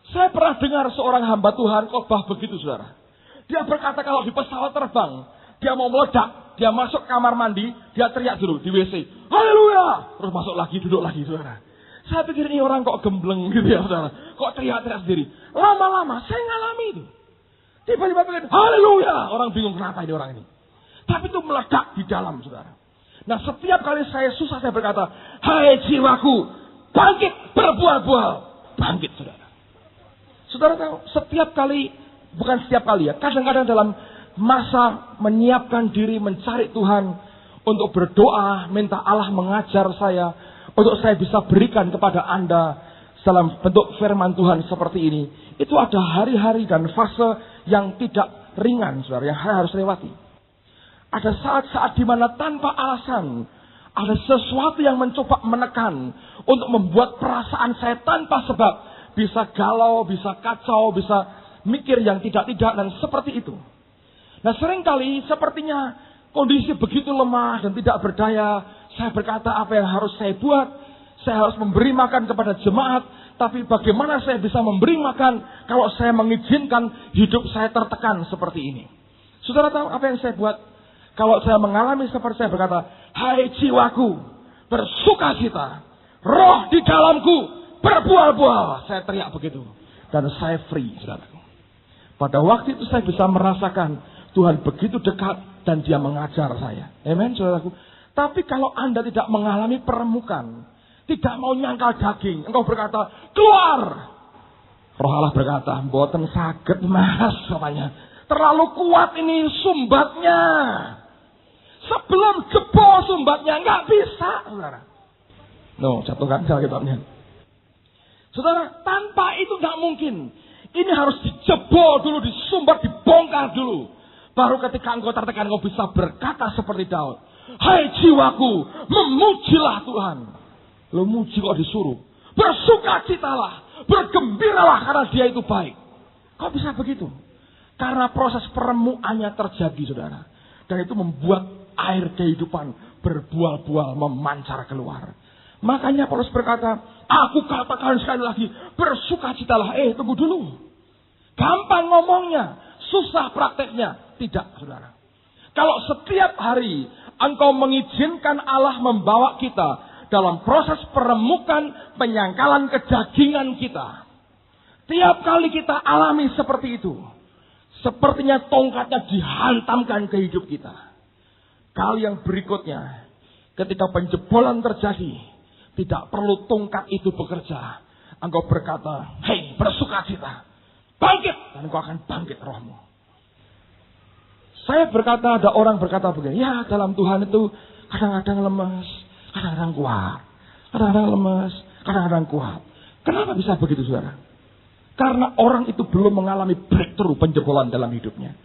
Saya pernah dengar seorang hamba Tuhan khotbah begitu, saudara. Dia berkata kalau di pesawat terbang, dia mau meledak, dia masuk kamar mandi, dia teriak dulu di WC. Haleluya! Terus masuk lagi, duduk lagi, saudara. Saya pikir ini orang kok gembleng gitu ya, saudara. Kok teriak-teriak sendiri. Lama-lama saya ngalami itu. Tiba-tiba pikir, haleluya! Orang bingung kenapa ini orang ini. Tapi itu meledak di dalam, saudara. Nah, setiap kali saya susah, saya berkata, hai jiwaku, bangkit, berbual-bual. Bangkit, saudara. Saudara tahu, setiap kali, bukan setiap kali ya, kadang-kadang dalam masa menyiapkan diri mencari Tuhan, untuk berdoa, minta Allah mengajar saya, untuk saya bisa berikan kepada Anda dalam bentuk firman Tuhan seperti ini. Itu ada hari-hari dan fase yang tidak ringan, saudara, yang harus lewati. Ada saat-saat di mana tanpa alasan, ada sesuatu yang mencoba menekan, untuk membuat perasaan saya tanpa sebab, bisa galau, bisa kacau, bisa mikir yang tidak-tidak, dan seperti itu. Nah, seringkali sepertinya kondisi begitu lemah dan tidak berdaya. Saya berkata, apa yang harus saya buat? Saya harus memberi makan kepada jemaat. Tapi bagaimana saya bisa memberi makan kalau saya mengizinkan hidup saya tertekan seperti ini? Saudara tahu apa yang saya buat? Kalau saya mengalami seperti saya berkata, hai jiwaku, bersukacita. Roh di dalamku, berbual-bual. Saya teriak begitu. Dan saya free, saudaraku. Pada waktu itu saya bisa merasakan Tuhan begitu dekat dan dia mengajar saya. Amen, saudaraku. Tapi kalau Anda tidak mengalami permukaan, tidak mau nyangkal daging, engkau berkata, keluar. Roh Allah berkata, mboten saged mas, katanya. Terlalu kuat ini sumbatnya. Sebelum jebol sumbatnya, nggak bisa, saudara. No, jatuhkan kitabnya. Saudara, tanpa itu nggak mungkin. Ini harus dijebol dulu, disumbat, dibongkar dulu. Baru ketika engkau tertekan, engkau bisa berkata seperti Daud. Hai jiwaku, memujilah Tuhan. Lo muji kok disuruh. Bersukacitalah, bergembiralah karena dia itu baik. Kok bisa begitu? Karena proses peremuannya terjadi, saudara. Dan itu membuat air kehidupan berbual-bual memancar keluar. Makanya Paulus berkata, aku katakan sekali lagi, bersukacitalah. Tunggu dulu. Gampang ngomongnya, susah prakteknya. Tidak, saudara. Kalau setiap hari engkau mengizinkan Allah membawa kita dalam proses peremukan penyangkalan kedagingan kita. Tiap kali kita alami seperti itu, sepertinya tongkatnya dihantamkan ke hidup kita. Kali yang berikutnya, ketika penjebolan terjadi, tidak perlu tongkat itu bekerja. Engkau berkata, hei bersukacita. bangkit. Dan engkau akan bangkit rohmu. Saya berkata, ada orang berkata begini, ya dalam Tuhan itu kadang-kadang lemas, kadang-kadang kuat. Kadang-kadang lemas, kadang-kadang kuat. Kenapa bisa begitu, saudara? Karena orang itu belum mengalami breakthrough, penjebolan dalam hidupnya.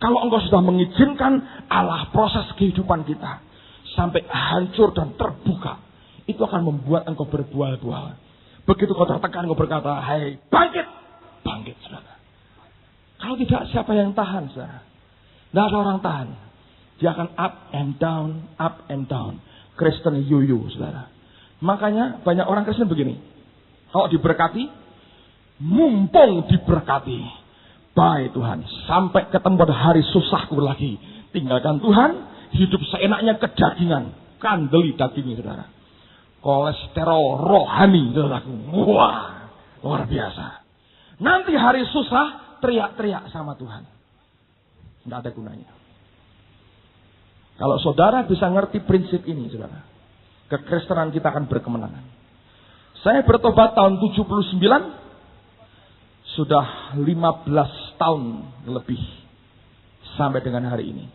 Kalau engkau sudah mengizinkan Allah proses kehidupan kita sampai hancur dan terbuka, itu akan membuat engkau berbual-bual. Begitu kau tertekan, engkau berkata, hai bangkit. Bangkit, saudara. Kalau tidak, siapa yang tahan, saudara? Tidak ada orang tahan. Dia akan up and down, up and down. Kristen yuyu, saudara. Makanya banyak orang Kristen begini. Kalau diberkati, mumpung diberkati. Baik Tuhan, sampai ketemu pada hari susahku lagi. Tinggalkan Tuhan, hidup seenaknya kedagingan. Kandeli dagingnya, saudara. Kolesterol rohani, saudaraku. Wah, luar biasa. Nanti hari susah, teriak-teriak sama Tuhan. Tidak ada gunanya. Kalau saudara bisa ngerti prinsip ini, saudara, kekristenan kita akan berkemenangan. Saya bertobat tahun 79, sudah 15 tahun lebih sampai dengan hari ini.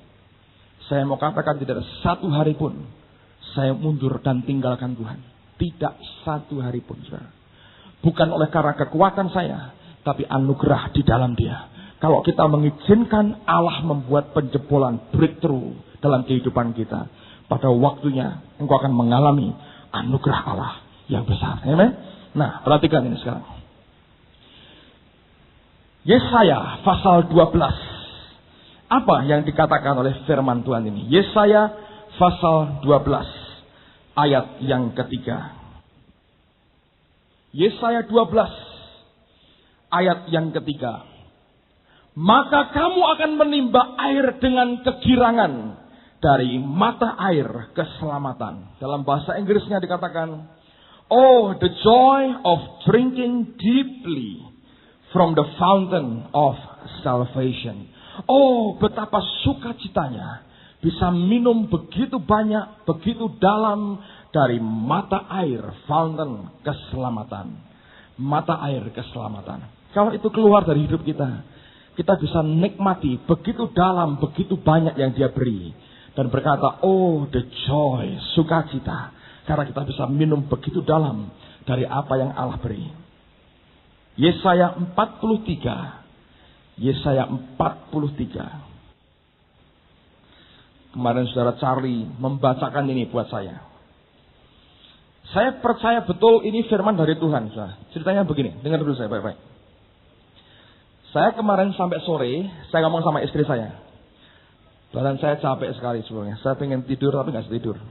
Saya mau katakan tidak ada satu hari pun saya mundur dan tinggalkan Tuhan. Tidak satu hari pun, saudara. Bukan oleh karena kekuatan saya, tapi anugerah di dalam Dia. Kalau kita mengizinkan Allah membuat penjebolan breakthrough dalam kehidupan kita, pada waktunya engkau akan mengalami anugerah Allah yang besar. Amen. Nah, perhatikan ini sekarang. Yesaya pasal 12. Apa yang dikatakan oleh firman Tuhan ini? Yesaya pasal 12 ayat yang ketiga. Yesaya 12 ayat yang ketiga. Maka kamu akan menimba air dengan kegirangan dari mata air keselamatan. Dalam bahasa Inggrisnya dikatakan, oh, the joy of drinking deeply from the fountain of salvation. Oh, betapa sukacitanya bisa minum begitu banyak, begitu dalam dari mata air, fountain keselamatan. Mata air keselamatan. Kalau itu keluar dari hidup kita, kita bisa nikmati begitu dalam, begitu banyak yang Dia beri. Dan berkata, oh the joy, sukacita. Karena kita bisa minum begitu dalam dari apa yang Allah beri. Yesaya 43. Yesaya 43. Kemarin saudara Charlie membacakan ini buat saya. Saya percaya betul ini firman dari Tuhan. Ceritanya begini, dengar dulu saya baik-baik. Saya kemarin sampai sore, saya ngomong sama istri saya. Badan saya capek sekali sebelumnya. Saya pengen tidur tapi nggak tidur.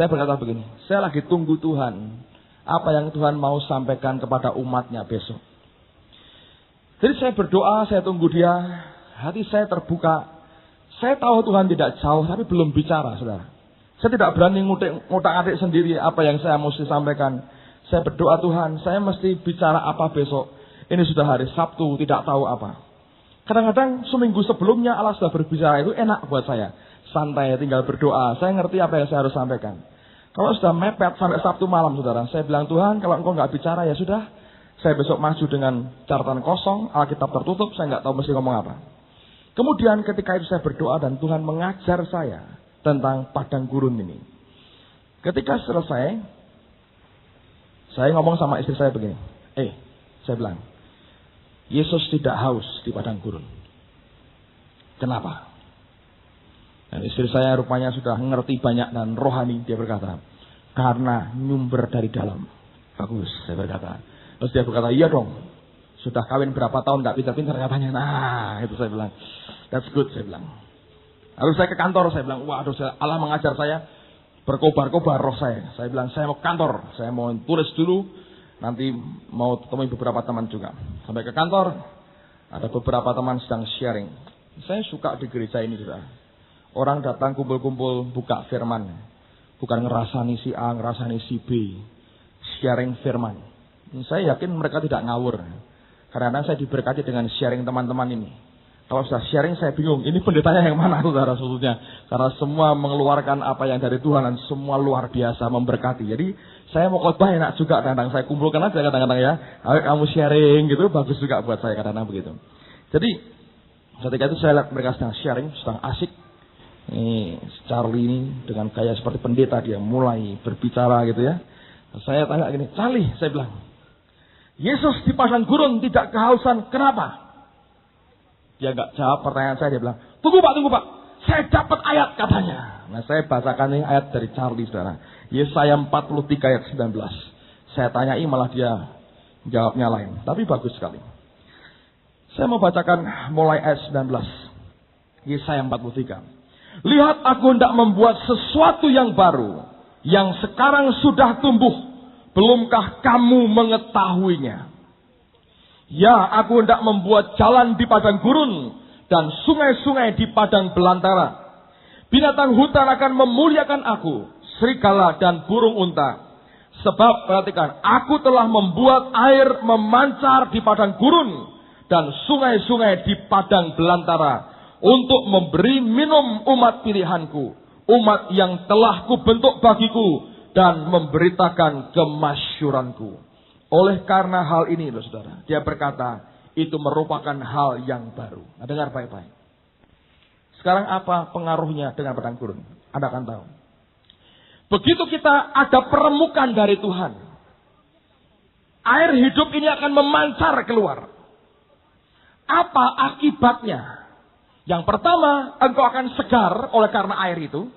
Saya berkata begini, saya lagi tunggu Tuhan. Apa yang Tuhan mau sampaikan kepada umatnya besok. Jadi saya berdoa, saya tunggu Dia. Hati saya terbuka. Saya tahu Tuhan tidak jauh, tapi belum bicara, saudara. Saya tidak berani ngutak-atik sendiri apa yang saya mesti sampaikan. Saya berdoa, Tuhan, saya mesti bicara apa besok. Ini sudah hari Sabtu, tidak tahu apa. Kadang-kadang seminggu sebelumnya Allah sudah berbicara, itu enak buat saya. Santai, tinggal berdoa. Saya ngerti apa yang saya harus sampaikan. Kalau sudah mepet sampai Sabtu malam, saudara, saya bilang, Tuhan, kalau engkau nggak bicara, ya sudah. Saya besok maju dengan catatan kosong, Alkitab tertutup, saya nggak tahu mesti ngomong apa. Kemudian ketika itu saya berdoa dan Tuhan mengajar saya tentang padang gurun ini. Ketika selesai, saya ngomong sama istri saya begini. Saya bilang, Yesus tidak haus di padang gurun. Kenapa? Dan istri saya rupanya sudah mengerti banyak dan rohani. Dia berkata, karena nyumber dari dalam. Bagus, saya berkata. Terus dia berkata, iya dong. Sudah kawin berapa tahun gak pintar-pintar katanya. Nah, itu saya bilang. That's good, saya bilang. Lalu saya ke kantor, saya bilang, waduh, Allah mengajar saya. Berkobar-kobar roh saya. Saya bilang, saya mau ke kantor. Saya mau tulis dulu. Nanti mau temui beberapa teman juga. Sampai ke kantor, ada beberapa teman sedang sharing. Saya suka di gereja ini juga. Orang datang kumpul-kumpul buka firman. Bukan ngerasani si A, ngerasani si B. Sharing firman. Saya yakin mereka tidak ngawur. Karena saya diberkati dengan sharing teman-teman ini. Kalau sudah sharing saya bingung, ini pendetanya yang mana saudara sebetulnya. Karena semua mengeluarkan apa yang dari Tuhan dan semua luar biasa memberkati. Jadi saya mau khotbah enak juga kadang-kadang saya kumpulkan aja kadang-kadang ya. Ayo kamu sharing gitu, bagus juga buat saya kadang-kadang begitu. Jadi ketika itu saya lihat mereka sedang sharing, sedang asik. Ini Charlie ini dengan gaya seperti pendeta dia mulai berbicara gitu ya. Saya tanya gini, Charlie, saya bilang, Yesus di padang gurun tidak kehausan, kenapa? Dia nggak jawab pertanyaan saya, dia bilang, tunggu pak, saya dapat ayat katanya. Nah saya bacakan ini ayat dari Charlie saudara. Yesaya 43 ayat 19. Saya tanyai malah dia jawabnya lain. Tapi bagus sekali. Saya mau bacakan mulai ayat 19. Yesaya 43. Lihat aku hendak membuat sesuatu yang baru. Yang sekarang sudah tumbuh. Belumkah kamu mengetahuinya? Ya, aku hendak membuat jalan di padang gurun dan sungai-sungai di padang belantara. Binatang hutan akan memuliakan aku, serigala dan burung unta. Sebab, perhatikan, aku telah membuat air memancar di padang gurun dan sungai-sungai di padang belantara untuk memberi minum umat pilihanku, umat yang telah kubentuk bagiku dan memberitakan kemasyuranku. Oleh karena hal ini, loh saudara, dia berkata, itu merupakan hal yang baru. Nah, dengar baik-baik. Sekarang apa pengaruhnya dengan padang gurun? Anda akan tahu. Begitu kita ada peremukan dari Tuhan, air hidup ini akan memancar keluar. Apa akibatnya? Yang pertama, engkau akan segar oleh karena air itu.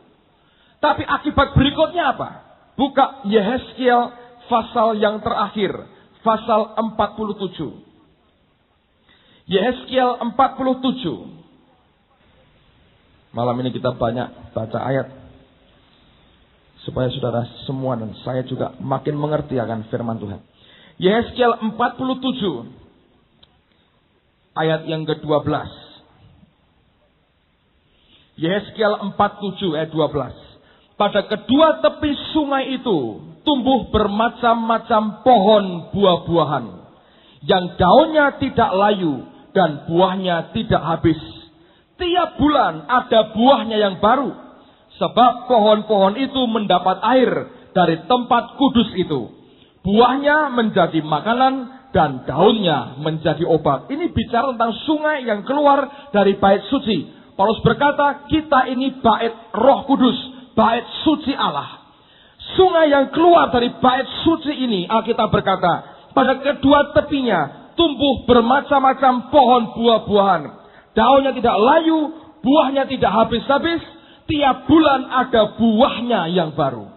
Tapi akibat berikutnya apa? Buka Yehezkiel pasal yang terakhir, pasal 47. Yehezkiel 47. Malam ini kita banyak baca ayat supaya saudara semua dan saya juga makin mengerti akan firman Tuhan. Yehezkiel 47 ayat yang ke-12. Yehezkiel 47 ayat 12. Pada kedua tepi sungai itu tumbuh bermacam-macam pohon buah-buahan yang daunnya tidak layu dan buahnya tidak habis. Tiap bulan ada buahnya yang baru, sebab pohon-pohon itu mendapat air dari tempat kudus itu. Buahnya menjadi makanan dan daunnya menjadi obat. Ini bicara tentang sungai yang keluar dari bait suci. Paulus berkata, kita ini bait Roh Kudus, bait suci Allah. Sungai yang keluar dari bait suci ini, Alkitab berkata, pada kedua tepinya tumbuh bermacam-macam pohon buah-buahan. Daunnya tidak layu, buahnya tidak habis-habis. Tiap bulan ada buahnya yang baru.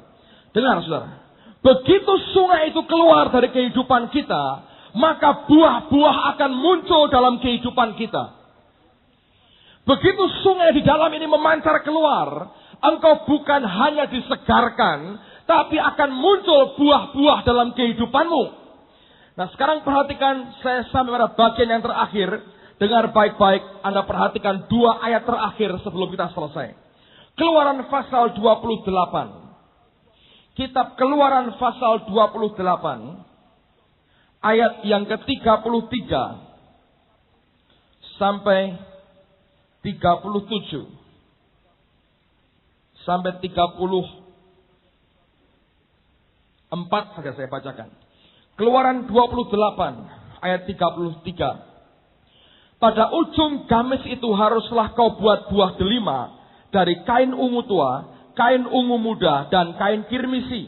Dengar saudara, begitu sungai itu keluar dari kehidupan kita, maka buah-buah akan muncul dalam kehidupan kita. Begitu sungai di dalam ini memancar keluar, engkau bukan hanya disegarkan, tapi akan muncul buah-buah dalam kehidupanmu. Nah sekarang perhatikan, saya sampai pada bagian yang terakhir. Dengar baik-baik, Anda perhatikan dua ayat terakhir sebelum kita selesai. Keluaran pasal 28. Kitab Keluaran pasal 28. Ayat yang ke-33 sampai 37. Sampai 34 saja saya bacakan. Keluaran 28 ayat 33. Pada ujung gamis itu haruslah kau buat buah delima dari kain ungu tua, kain ungu muda, dan kain kirmisi.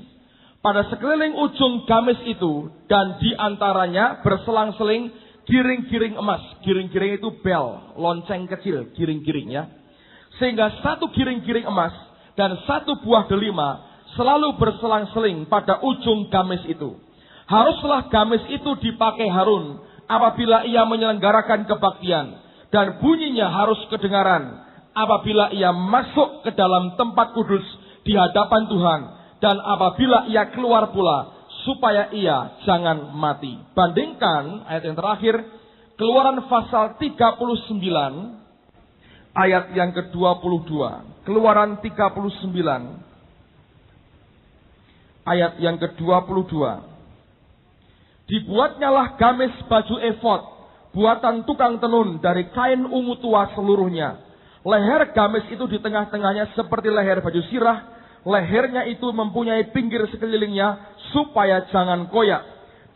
Pada sekeliling ujung gamis itu dan di antaranya berselang-seling giring-giring emas. Giring-giring itu bel, lonceng kecil, giring-giring ya. Sehingga satu giring-giring emas dan satu buah delima selalu berselang-seling pada ujung gamis itu. Haruslah gamis itu dipakai Harun apabila ia menyelenggarakan kebaktian, dan bunyinya harus kedengaran apabila ia masuk ke dalam tempat kudus di hadapan Tuhan, dan apabila ia keluar pula, supaya ia jangan mati. Bandingkan ayat yang terakhir, Keluaran pasal 39 ayat yang ke-22. Keluaran 39 ayat yang ke-22. Dibuatnyalah gamis baju efod buatan tukang tenun dari kain ungu tua seluruhnya. Leher gamis itu di tengah-tengahnya seperti leher baju sirah. Lehernya itu mempunyai pinggir sekelilingnya supaya jangan koyak.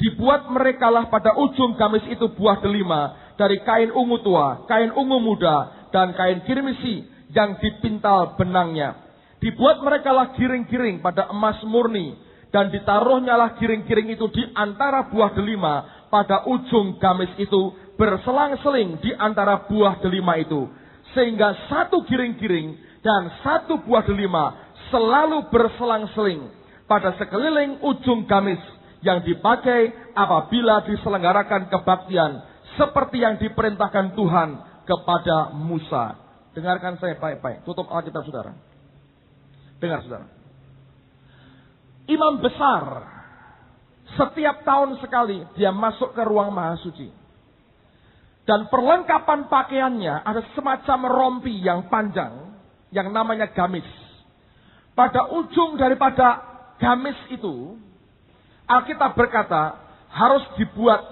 Dibuat merekalah pada ujung gamis itu buah delima dari kain ungu tua, kain ungu muda, dan kain kirmisi yang dipintal benangnya. Dibuat merekalah giring-giring pada emas murni, dan ditaruhnyalah giring-giring itu di antara buah delima pada ujung gamis itu, berselang-seling di antara buah delima itu. Sehingga satu giring-giring dan satu buah delima selalu berselang-seling pada sekeliling ujung gamis yang dipakai apabila diselenggarakan kebaktian seperti yang diperintahkan Tuhan kepada Musa. Dengarkan saya baik-baik. Tutup Alkitab saudara. Dengar saudara. Imam besar setiap tahun sekali dia masuk ke ruang Mahasuci. Dan perlengkapan pakaiannya ada semacam rompi yang panjang yang namanya gamis. Pada ujung daripada gamis itu, Alkitab berkata harus dibuat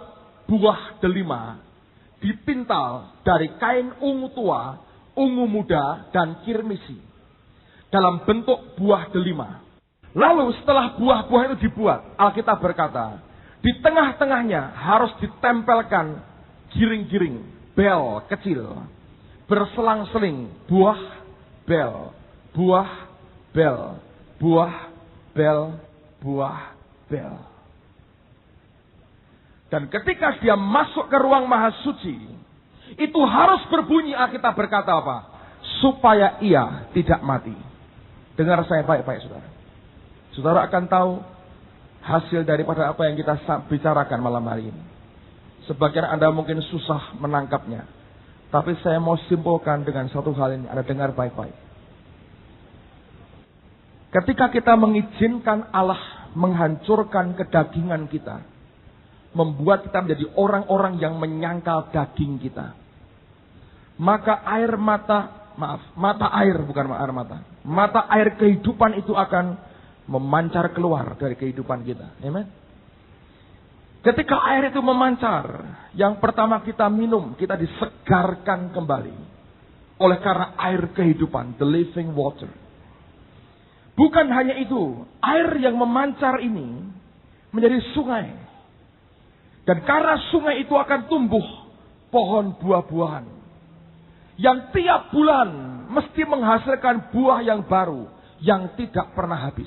buah delima, dipintal dari kain ungu tua, ungu muda, dan kirmisi dalam bentuk buah delima. Lalu setelah buah-buah itu dibuat, Alkitab berkata di tengah-tengahnya harus ditempelkan giring-giring bel kecil, berselang-seling buah bel, buah bel, buah bel, buah bel. Dan ketika dia masuk ke ruang Mahasuci, itu harus berbunyi. Alkitab berkata apa? Supaya ia tidak mati. Dengar saya baik-baik saudara. Saudara akan tahu hasil daripada apa yang kita bicarakan malam hari ini. Sebagian Anda mungkin susah menangkapnya. Tapi saya mau simpulkan dengan satu hal ini. Anda dengar baik-baik. Ketika kita mengizinkan Allah menghancurkan kedagingan kita, membuat kita menjadi orang-orang yang menyangkal daging kita, maka mata air kehidupan itu akan memancar keluar dari kehidupan kita. Amen. Ketika air itu memancar, yang pertama kita minum, kita disegarkan kembali oleh karena air kehidupan, the living water. Bukan hanya itu, air yang memancar ini menjadi sungai. Dan karena sungai itu akan tumbuh pohon buah-buahan yang tiap bulan mesti menghasilkan buah yang baru yang tidak pernah habis.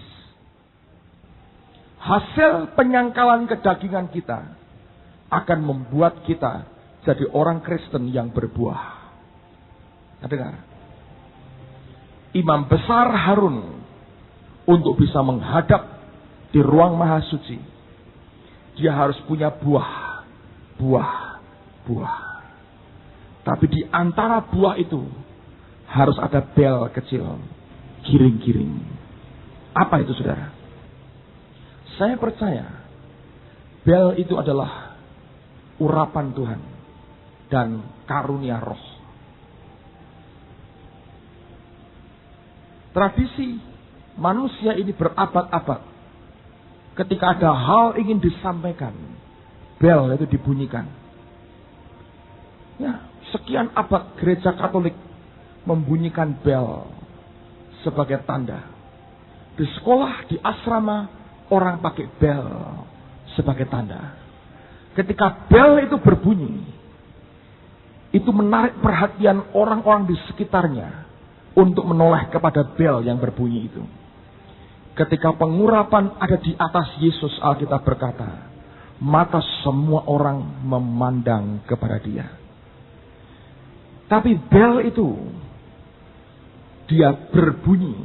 Hasil penyangkalan kedagingan kita akan membuat kita jadi orang Kristen yang berbuah. Nah, dengar. Imam besar Harun untuk bisa menghadap di ruang Mahasuci, dia harus punya buah. Tapi di antara buah itu harus ada bel kecil, giring-giring. Apa itu saudara? Saya percaya bel itu adalah urapan Tuhan dan karunia roh. Tradisi manusia ini berabad-abad. Ketika ada hal ingin disampaikan, bel itu dibunyikan. Ya, sekian abad gereja Katolik membunyikan bel sebagai tanda. Di sekolah, di asrama, orang pakai bel sebagai tanda. Ketika bel itu berbunyi, itu menarik perhatian orang-orang di sekitarnya untuk menoleh kepada bel yang berbunyi itu. Ketika pengurapan ada di atas Yesus, Alkitab berkata, mata semua orang memandang kepada dia. Tapi bel itu, dia berbunyi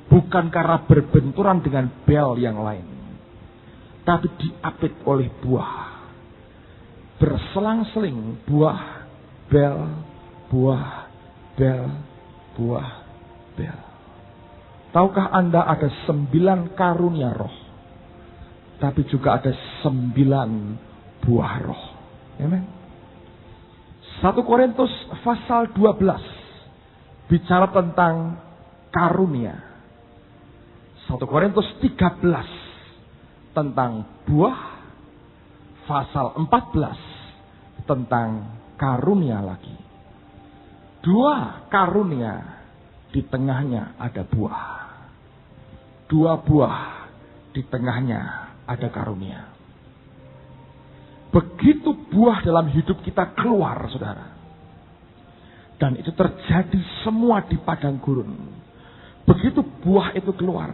bukan karena berbenturan dengan bel yang lain, tapi diapit oleh buah. Berselang-seling buah, bel, buah, bel, buah, bel. Tahukah Anda ada 9 karunia roh, tapi juga ada 9 buah roh. Amen. 1 Korintus pasal 12 bicara tentang karunia. 1 Korintus 13 tentang buah. Pasal 14 tentang karunia lagi. 2 karunia, di tengahnya ada buah. 2 buah, di tengahnya ada karunia. Begitu buah dalam hidup kita keluar, saudara. Dan itu terjadi semua di padang gurun. Begitu buah itu keluar,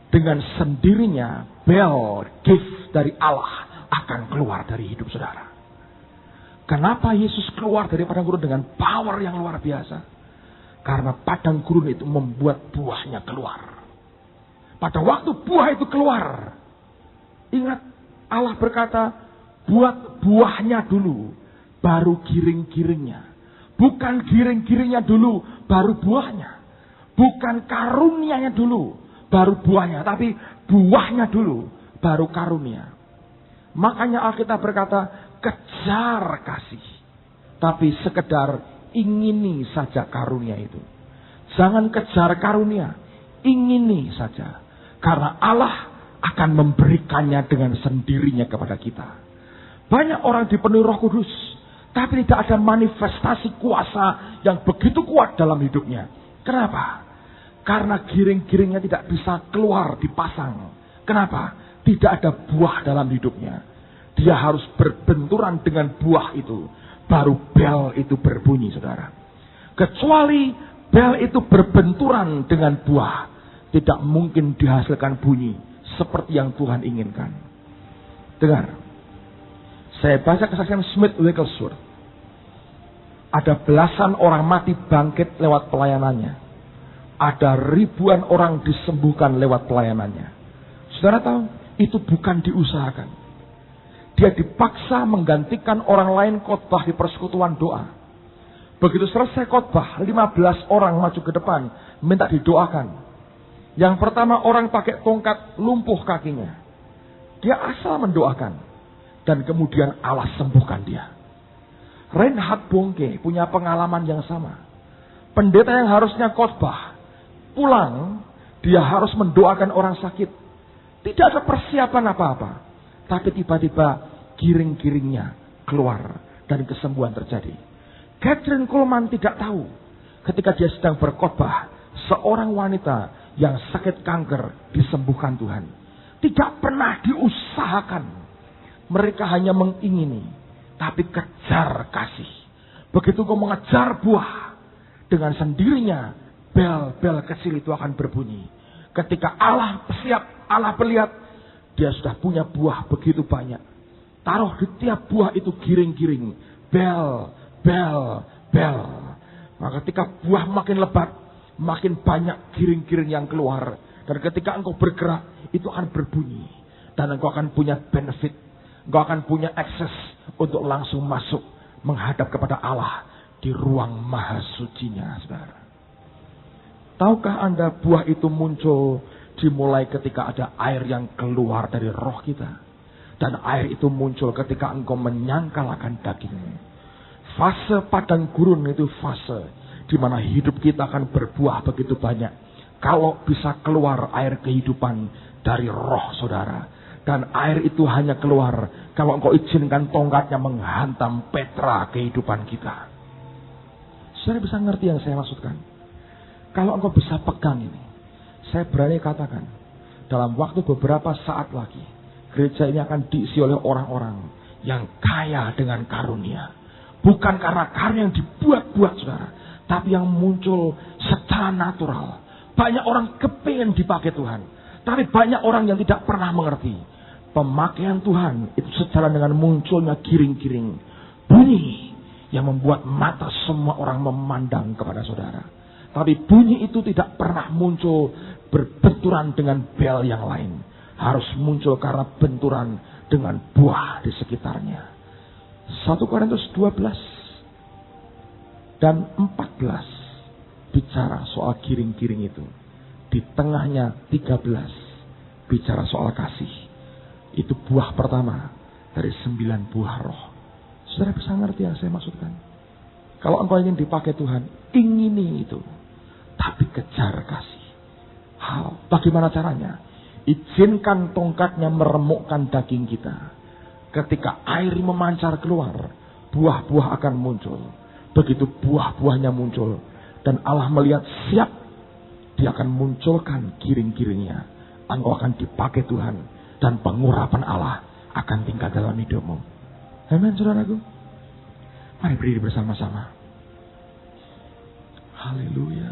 dengan sendirinya bel, gift dari Allah akan keluar dari hidup saudara. Kenapa Yesus keluar dari padang gurun dengan power yang luar biasa? Karena padang gurun itu membuat buahnya keluar. Pada waktu buah itu keluar, ingat Allah berkata, buat buahnya dulu, baru giring-giringnya. Bukan giring-giringnya dulu, baru buahnya. Bukan karunianya dulu, baru buahnya. Tapi buahnya dulu, baru karunia. Makanya Alkitab berkata, kejar kasih. Tapi sekedar ingini saja karunia itu. Jangan kejar karunia, ingini saja. Karena Allah akan memberikannya dengan sendirinya kepada kita. Banyak orang dipenuhi Roh Kudus, tapi tidak ada manifestasi kuasa yang begitu kuat dalam hidupnya. Kenapa? Karena giring-giringnya tidak bisa keluar dipasang. Kenapa? Tidak ada buah dalam hidupnya. Dia harus berbenturan dengan buah itu. Baru bel itu berbunyi, saudara. Kecuali bel itu berbenturan dengan buah, tidak mungkin dihasilkan bunyi seperti yang Tuhan inginkan. Dengar. Saya baca kesaksian Smith Wigglesworth. Ada belasan orang mati bangkit lewat pelayanannya. Ada ribuan orang disembuhkan lewat pelayanannya. Saudara tahu, itu bukan diusahakan. Dia dipaksa menggantikan orang lain khotbah di persekutuan doa. Begitu selesai khotbah, 15 orang maju ke depan, minta didoakan. Yang pertama orang pakai tongkat, lumpuh kakinya. Dia asal mendoakan. Dan kemudian Allah sembuhkan dia. Reinhard Bonnke punya pengalaman yang sama. Pendeta yang harusnya khotbah, pulang, dia harus mendoakan orang sakit. Tidak ada persiapan apa-apa. Tapi tiba-tiba giring-giringnya keluar dan kesembuhan terjadi. Catherine Coleman tidak tahu ketika dia sedang berkhotbah, seorang wanita yang sakit kanker disembuhkan Tuhan. Tidak pernah diusahakan. Mereka hanya mengingini, tapi kejar kasih. Begitu kau mengejar buah, dengan sendirinya bel-bel kecil itu akan berbunyi. Ketika Allah siap, Allah melihat, dia sudah punya buah begitu banyak. Taruh di tiap buah itu giring-giring, bel, bel, bel. Maka ketika buah makin lebat, makin banyak giring-giring yang keluar. Dan ketika engkau bergerak, itu akan berbunyi. Dan engkau akan punya benefit. Engkau akan punya akses untuk langsung masuk menghadap kepada Allah di ruang maha sucinya, saudara. Tahukah Anda buah itu muncul dimulai ketika ada air yang keluar dari roh kita. Dan air itu muncul ketika engkau menyangkal akan daging. Fase padang gurun itu fase di mana hidup kita akan berbuah begitu banyak. Kalau bisa keluar air kehidupan dari roh saudara. Dan air itu hanya keluar kalau engkau izinkan tongkatnya menghantam petra kehidupan kita. Saudara bisa ngerti yang saya maksudkan? Kalau engkau bisa pegang ini, saya berani katakan, dalam waktu beberapa saat lagi, gereja ini akan diisi oleh orang-orang yang kaya dengan karunia. Bukan karena karunia yang dibuat-buat, saudara, tapi yang muncul secara natural. Banyak orang kepingin dipakai Tuhan, tapi banyak orang yang tidak pernah mengerti. Pemakaian Tuhan itu sejalan dengan munculnya giring-giring bunyi yang membuat mata semua orang memandang kepada saudara. Tapi bunyi itu tidak pernah muncul berbenturan dengan bel yang lain. Harus muncul karena benturan dengan buah di sekitarnya. 1 Korintus 12 dan 14 bicara soal giring-giring itu. Di tengahnya 13 bicara soal kasih. Itu buah pertama dari 9 buah roh. Saudara bisa ngerti yang saya maksudkan? Kalau engkau ingin dipakai Tuhan, ingini itu. Tapi kejar kasih. Bagaimana caranya? Izinkan tongkatnya meremukkan daging kita. Ketika air memancar keluar, buah-buah akan muncul. Begitu buah-buahnya muncul dan Allah melihat siap, Dia akan munculkan giring-giringnya. Engkau akan dipakai Tuhan dan pengurapan Allah akan tinggal dalam hidupmu. Amin, saudaraku. Mari berdiri bersama-sama. Haleluya.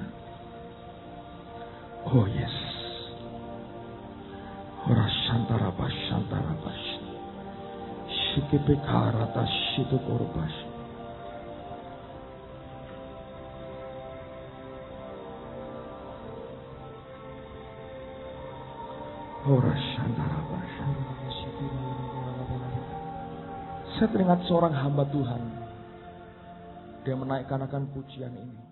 Oh yes. Ora shantara bas. Shikepe karata shitu korbas. Ora shantara bas. Saya teringat seorang hamba Tuhan. Dia menaikkan akan pujian ini.